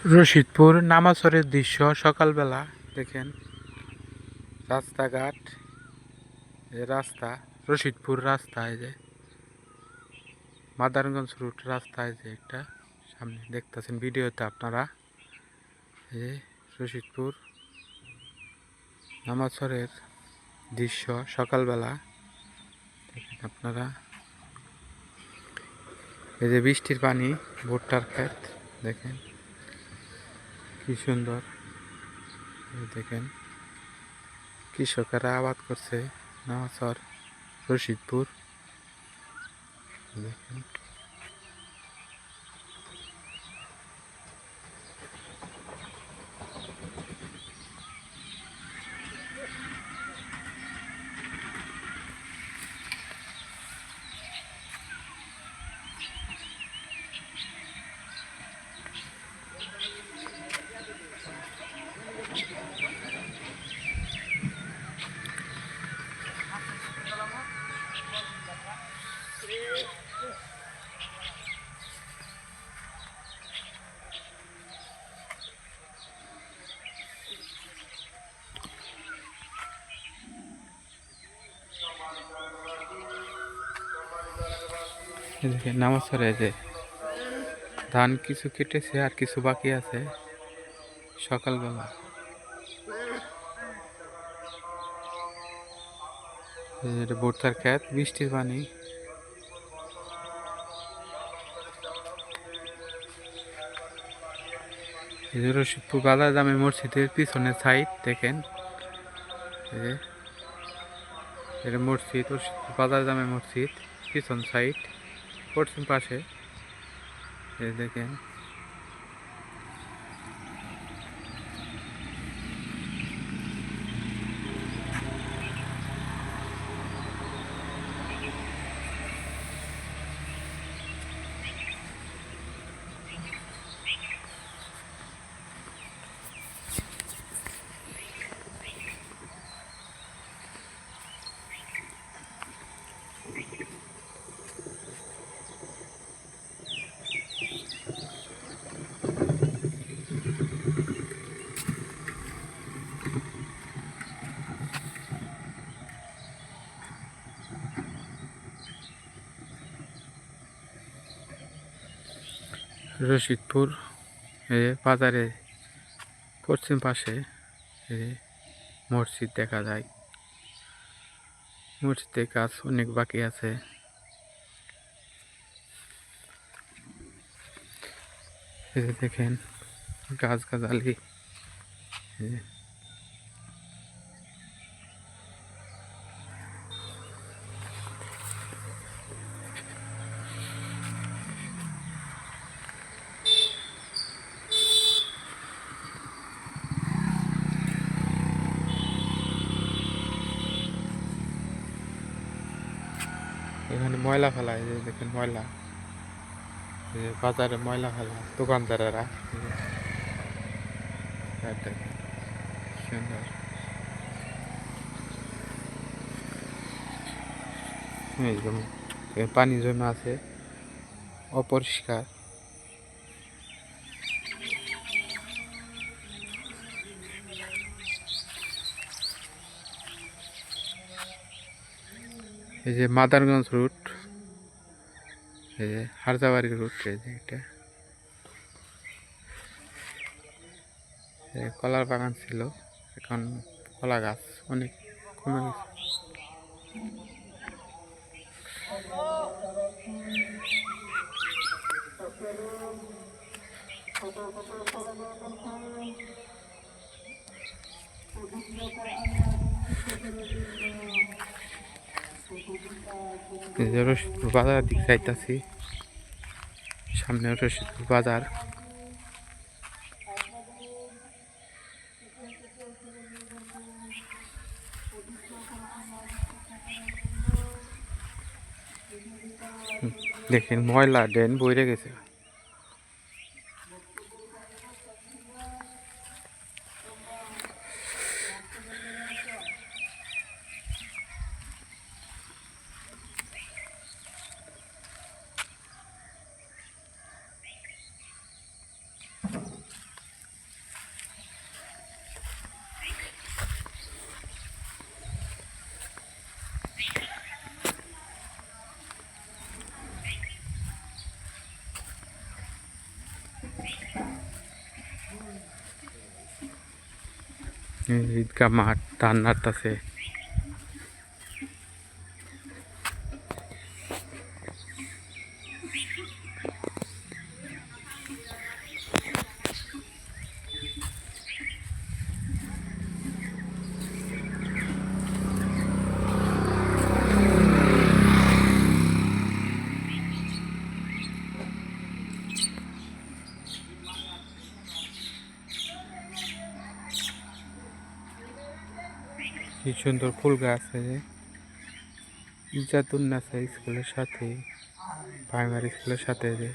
রশিদপুর নামাছড়ের দৃশ্য সকালবেলা দেখেন। রাস্তাঘাট, রাস্তা রশিদপুর রাস্তা, এই যে মাদারগঞ্জ রুট রাস্তা, এই যে একটা সামনে দেখতেছেন ভিডিওতে আপনারা। এই যে রশিদপুর নামাছড়ের দৃশ্য সকালবেলা দেখেন আপনারা। এই যে বৃষ্টির পানি, ভুট্টার ক্ষেত দেখেন কি সুন্দর। দেখেন কৃষকেরা আবাদ করছে নামাছড় রশিদপুর দেখেন। নামাছড়ে যে ধান কিছু কেটেছে আর কিছু বাকি আছে। সকালবেলা ভুট্টার ক্ষেত, বৃষ্টির পানি। রশিদপুর বাজার জামে মসজিদের পিছনের সাইড দেখেন। এটা মসজিদ, রশিদপুর বাজার জামে মসজিদ পিছন সাইড, পশ্চিম পাশে দেখেন। রশিদপুর বাজারে পশ্চিম পাশে মসজিদ দেখা যায়। মসজিদের কাজ অনেক বাকি আছে। দেখেন গাছগাছালি। এখানে ময়লা ফেলা, এই যে দেখেন ময়লা, বাজারে ময়লা ফেলা দোকানদারেরা। দেখেন সুন্দর। পানি জমে আছে, অপরিষ্কার। এই যে মাদারগঞ্জ রুট, এই যে হারজাবাড়ি রুট, এই যে এটা কলার বাগান ছিল, এখন কলা গাছ অনেক কমে গেছে। রশিদপুর বাজার দিক যাইতাছি, সামনে রশিদপুর বাজার। দেখেন ময়লা ড্রেন বইরে গেছে। ঈদগাহ মাঠ ধান নাড়তাছে। কি সুন্দর ফুল গাছ আছে। ইজাতুন্নেছা স্কুলের সাথে, প্রাইমারি স্কুলের সাথে যে